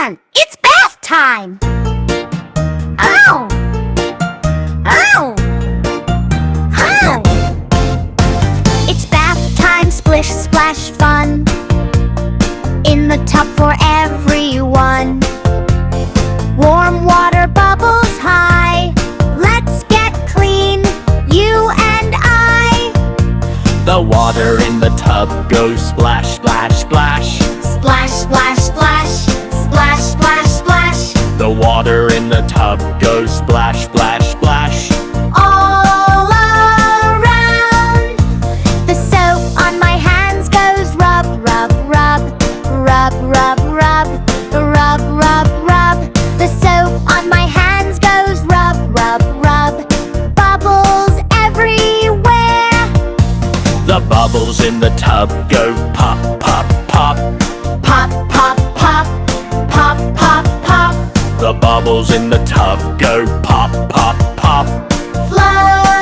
on! It's bath time! Ow! Ow! Ow! It's bath time, splish, splash, fun. In the tub for everyone. Warm water bubbles high. Let's get clean, you and I. The water in the tub goes splash, splash, splash. Splash, splash, splash. Splash, splash, splash. The water in the tub goes splash, splash, splash. All around. The soap on my hands goes rub, rub, rub. Rub, rub, rub. Rub, rub, rub. The soap on my hands goes rub, rub, rub. Bubbles everywhere. The bubbles in the tub go pop, pop, pop. Pop, pop, pop. Pop, pop, pop. The bubbles in the tub go pop, pop, pop. Flow